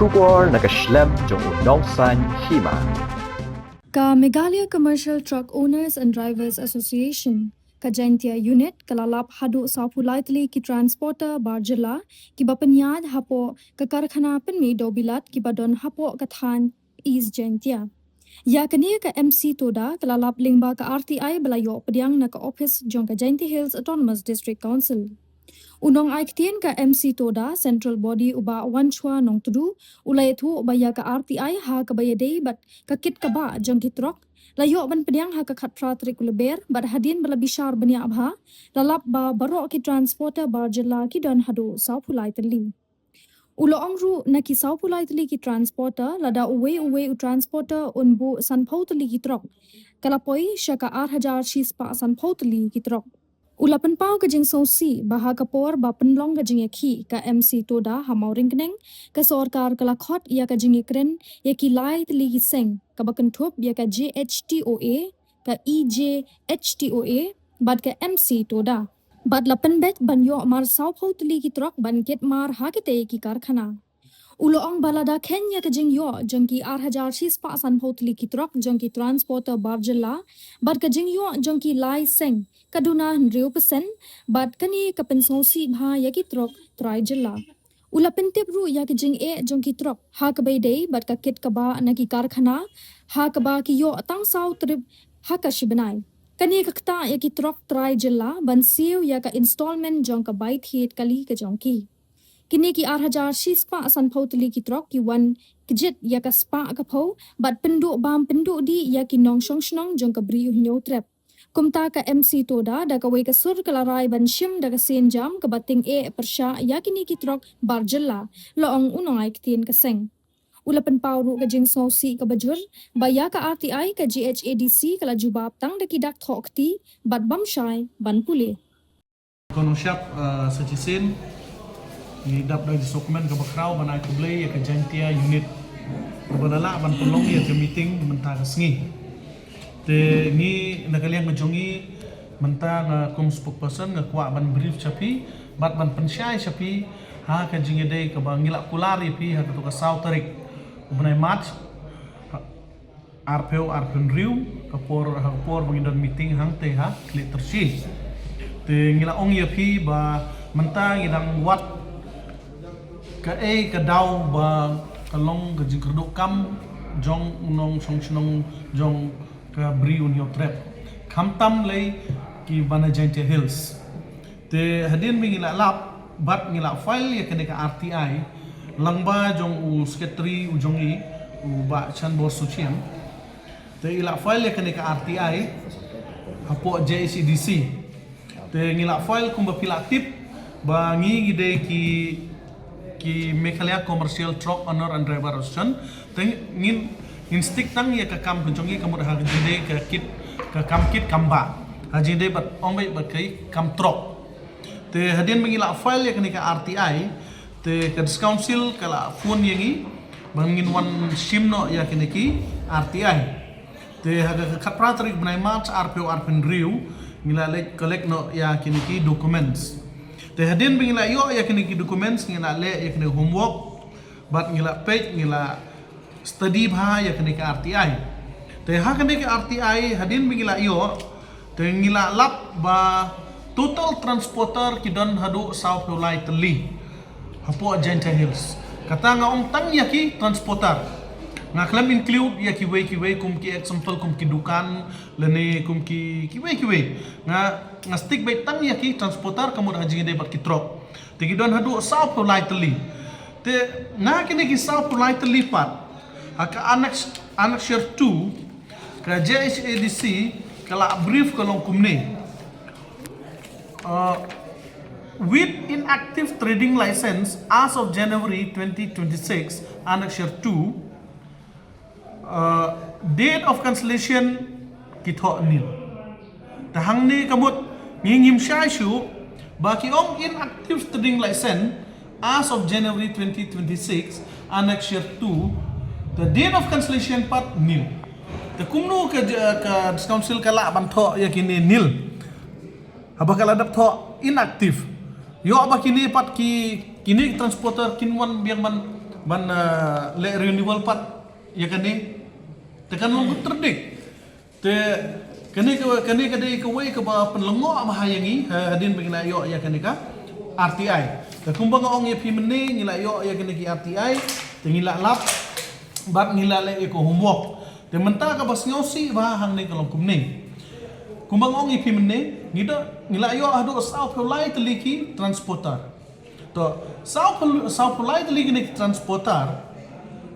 Shubor nakaslem jong unongsan Hima. Ka Meghalaya Commercial Truck Owners and Drivers Association, ka Jaintia Unit, kalalap hadu sa politely ki transporter bar Jylla, ki ba Pynïaid hapo ka Karkhana Pynmih Dewbilat ki ba don hapo ka than is Jaintia. Ya kania ka Mctoda kalalap Lyngba ka RTI balayo pediang na ka office jong ka Jaintia Hills Autonomous District Council. Unong aiktian ka Mctoda Central Body uba wanchwa nong tudu ulay tu ubaya ka RTI ha ka bayadei bat kakit ka ba jong kitrok layo ban pediang ha ka khatra trik leber bat hadin bala bishar bania abha lalap ba baro ki transporter bar Jylla ki don hadu sau pulai teli. Ulo ongru na ki sau pulai teli ki transporter lada uwe u transporter unbu sanpau teli kitrok kalapoi syaka 8,000 shispa sanpau teli kitrok. Ulapan pau ka jing sosi baha kapor ba penlong ka jing Ïaki ka Mctoda hamau ringkneng ka sorkar ka lakhot ya ka jing ikren ya ki lai teli ki seng ka bakentup ya ka JHTOA ka EJHTOA bad ka Mctoda bad lapan bet banyo mar sau pau teli ki trok ban ket mar ha kete ki Karkhana. Ulo ong balada Kenya ka jing yo jong ki 8,000 shispa san pau teli ki trok jong ki transporter bar Jylla bad ka jing yo jong ki lai seng kaduna 100% bad kani ka pensosi bha ya ki trok try Jylla. Ula pentip ru ya ki jing jong ki trok ha ka baydei bad ka kit ka ba na ki Karkhana ha ka ba ki yo tang sau trip ha ka shibanai. Kani ka kta ya ki trok try Jylla ban siu ya ka installment jong ka bait hit kali ka jong ki. Kini ki 8,000 shispa san pau teli ki trok ki wan kejit ya ka spa ka pau bat penduk bam penduk di ya ki nong shong shnong jong ka bri nyo trap. Kumta ka Mctoda da ka wei ka sur ka larai ban shim da ka sen jam ka bating persya ya kini ki trok bar Jylla loong unong ay kitin ka seng. Ulapan pau ru ka jing sosi ka bajur baya ka RTI ka GHADC kala jubab tang da ki dak thok ti bat bam shai ban puli. Kono siap sejisin ni dap dari dokumen ke bakrau banai ke blay ya ke Jaintia unit balala ban pelong ya ke meeting mentah kesngi te ni nakaliang ngejongi mentah ngakum spokesperson ngakwa ban brief capi bat ban pensyai capi ha ke jingede ke bangilak kulari pi ha ke to kasau tarik banai match arpeu riu kapor bangindon meeting hang te ha klik tersi te ngila ong ya pi ba mentah ngidang wat ka ka daw ba kalong ka jing kerduk kam jong unong song shnong jong ka bri un yo trap kam tam lay ki bana Jaintia Hills te hadin mi ngila lap bat ngila file ya kene ka RTI Lyngba jong u secretary u jong i u ba chan bor suchian te ila file ya kene ka RTI hapo JCDC te ngila file kumba pila tip ba ngi gide ki Meghalaya Commercial Truck Owner and Driver Association teng ngin stick tang ya ka kam kunjongi kamur ha jinde ka kit ka kam kit kamba ha jinde bat ongbai bat kai kam truck te hadin mengila file ya kani ka RTI te ka council kala phone yangi bangin wan sim no ya kani ki RTI te ha ka kapratrik bnai mat RPO riu ngila le collect no ya kani ki documents te hadin bingila yo ya kini ki documents ngila le ya kini homework bat ngila page ngila study bha ya kini ka RTI te ha kini ka RTI hadin bingila yo te ngila lap ba total transporter ki don hadu South Pulai teli hapo Jaintia Hills kata nga ong tang ya ki transporter nga klam include ya ki way kum ki example kum ki dukan lene kum ki way nga stick by tang ya ki transporter kamur haji de bat ki trok te ki don hadu South Pulai teli te nga kini ki South Pulai teli pat aka annex share 2 ka JHADC kala brief kalong kumne with inactive trading license as of January 2026 annex share 2 date of cancellation kitho nil tahang ni kamut ngingim shu baki ong inactive trading license as of January 2026 annex year 2 the date of cancellation pat nil the kumno ka council kala bantho yakini nil habakala dap tho inactive yo abakini pat ki kini transporter kinwan biang man le renewal pat ya kani tekan long terdik te kani ke wei ke ba penlengo mahayangi hadin begina yo ya kani ka RTI te kumbang ong ya pi mene ngila yo ya kani ki RTI te ngila lap bat ngila le ko homework te menta ka bas ngosi ba hang ne kalong kumning kumbang ong ya pi mene ngila yo adu South Polite liki transporter to South Polite liki ni transporter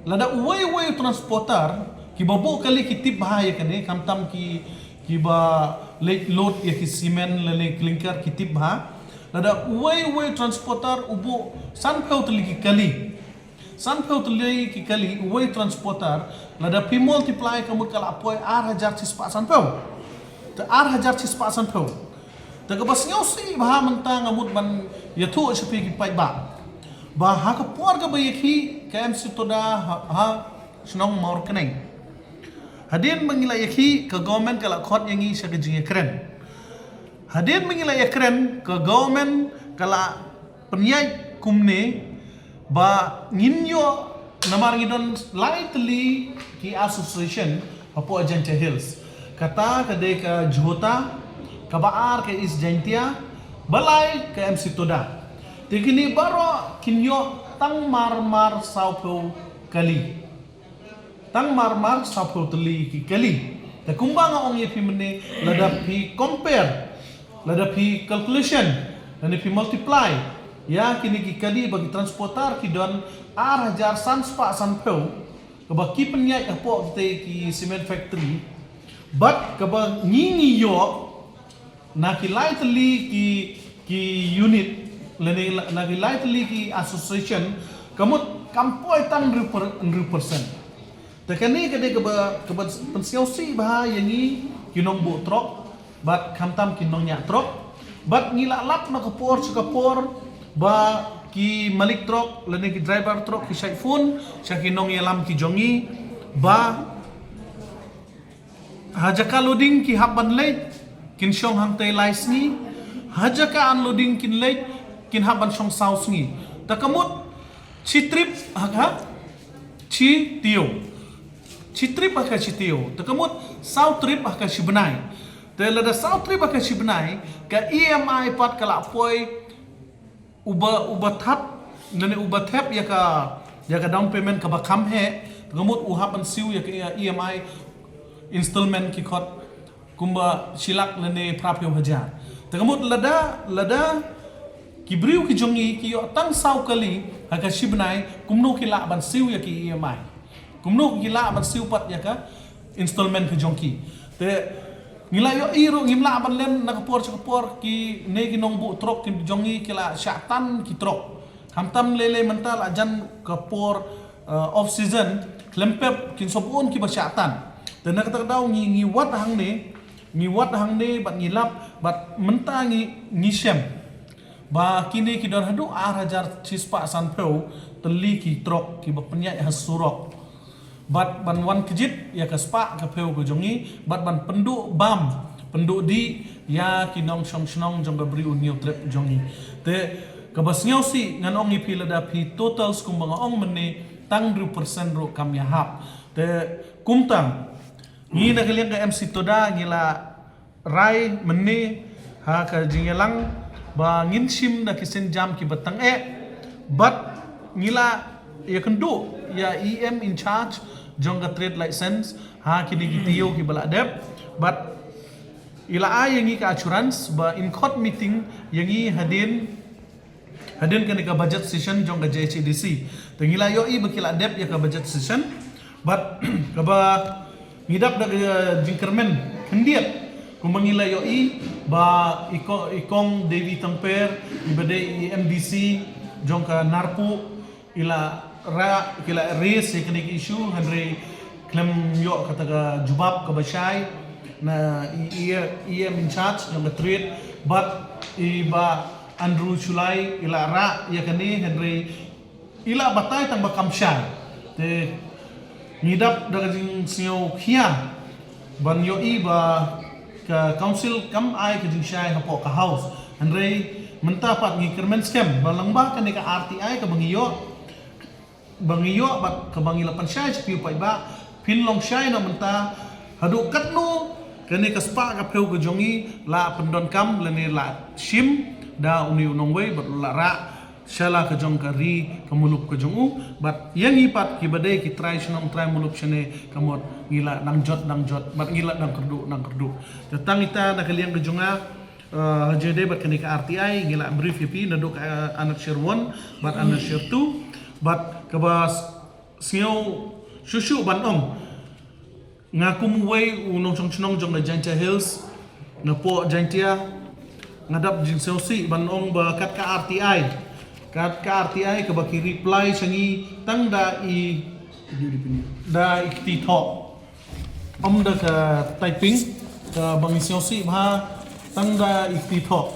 lada uway transporter ki babo kali ki tip bahaya kane kamtam ki ba late load ya ki cement lele clinker ki tip bah lada uway transporter ubo sanpeu tali ki kali uway transporter lada pi multiply kamu kala apoi 8,000 cispa sanpeu te 8,000 cispa sanpeu te ka bas ngausi bah mentang ngamut ban yathu sepi ki pai ba ha ka por ka bayaki ka Mctoda ha snong maur keneng hadin mengila yaki ke government kala khot yangi sa kejing keren hadin mengila keren ke government kala Pynïaid kumne ba nginyo namar ngidon lightly ki association apo Agente Hills kata kade ka Jhota ka baar ke is Jantia balai ke Mctoda tikini baro kinyo tang marmar saupo kali tang marmar sapo teli ki kali ta kumbang ong ye pi mene lada pi compare lada pi calculation dan pi multiply ya kini ki kali bagi transporter ki don 8,000 sanspa sanpeu ke baki Pynïaid apo te ki cement factory but ke ba ngingi yo na ki lightly ki unit lene na ki lightly ki association kamut kampoi tang 100% tekani kade ke pensiausi bah yangi kinong bu trok bat kamtam kinong nya trok bat ngila lap na kapor ba ki malik trok lene ki driver trok ki saifun sya kinong yalam ki jongi ba hajaka loading ki haban late kin shong hang te lais ni hajaka unloading kin late kin haban shong saus ni takamut chi trip ha chi tio Citrip akan citio, tekamut South trip akan cibenai. Telada South trip akan cibenai, ke EMI pat kala poi uba tap, nene uba tap ya ka down payment ka bakam he, tekamut uhapan siu ya ke EMI installment ki khot kumba silak nene prapyo hajar. Tekamut lada kibriu ki jongi ki yo tang sau kali akan cibenai kumno ki la ban siu ya ki EMI. Kumno gila aban siupat ya ka installment ke jongki te ngila yo iro ngimla aban len nakapor ki ne ki nong bu trok ki jongi kila syatan ki trok kamtam lele mental ajan kapor off season klempep kin sobun ki basyatan te nak tak daw ngi wat hang ne bat ngilap bat menta ngi syem ba kini ki don hadu 8,000 cispa sanpeu teli ki trok ki ba Pynïaid hasurok bat ban wan kejit ya ke spa ke peu ke jongi bat ban penduk di ya kinong shong jong ga bri unio trip jongi te ke basnyau si ngan ong ipi lada pi total skumbang ong mene tang 2% ro kam ya hap te kumtang ni na kalian ke Mctoda ngila rai mene ha ka jingelang ba ngin sim da kisen jam ki batang bat ngila ya kendu ya EM in charge jongga trade license ha kini gitiyo ki bala dep but ila ay yangi ka assurance ba in court meeting yangi hadin kan ka budget session jongga JHDC tengila yo i bakila dep ya ka budget session but kaba ngidap da jingkermen kendiat kumangila yo i ba ikong Devi Temper ibade MDC jongka narpu ila ra kila race eknik issue Henry klem yo kataga jubab kabashay na EM in charge ng trade but iba Andrew Chulay ila ra yakani Henry ila batay tang bakamshay te ngidap daga jing sinyo khia ban yo iba ka council kam ay ka jing shay hapo ka house Henry mentapat ngi kermen scam balangba kan ka RTI ka bangiyo bangiyo bat kabangi lapan syai piu pai ba pin long syai na menta hadu katno kene kaspa ka peu ko jongi la pendon kam lene la shim da uni unong wei bat la ra shala ka jong ka ri kamulup ka jongu bat yang ipat ki badai ki try senong try mulup sene kamot ngila nang jot bat ngila nang kerdu datang ita nak kalian ka jonga jadi bat kene ka RTI ngila brief pi naduk anak share 1 bat anak share 2 bat kabas siau shushu banong ngaku muwei unong chong chnong jong na Jantia Hills na po Jantia ngadap jing si banong ba kat ka RTI ka baki reply sangi tang da i ikti talk da ka typing ka bangi si ba tang da ikti talk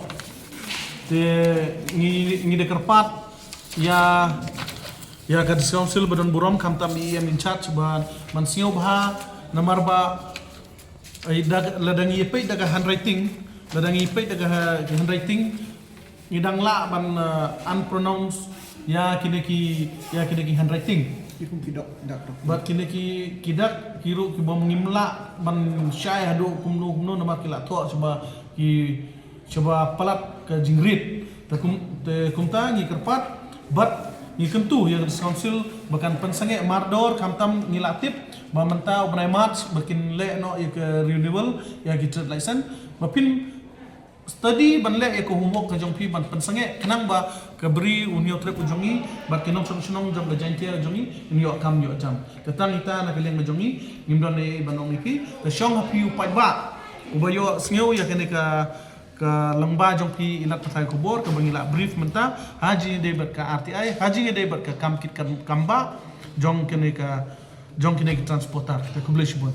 te ngi de kerpat ya ka council badon burom kam tam i in charge ban man siau ba namar ba ay ladang ipay daga handwriting ngidang la ban unpronounced ya kineki handwriting Ikum kidak bat kineki kidak kiru ki bom ngimla ban syai hadu kumnu namar kila tho coba palat ke jingrit te kumta ngi kerpat bat ngi kentu ya council bahkan pensange mardor kamtam ngilatip ba menta ubnai march bakin le no ya ke renewal ya gitu license bapin study ban le ya ko homework ka jong pi ban pensange kenang ba ke beri unio trip ujongi ba kinom sonong jong gajantia jongi unio kam yo jam tetang ita na kalian jongi nimdon ne banong iki ke shong hapi upai ba ubayo sneu ya kene ka Lyngba jong pi ilat patai kubur ke bangila brief menta haji de bat ka RTI haji de bat ka kamkit kamba jong kene ka transportar ke kubleshibun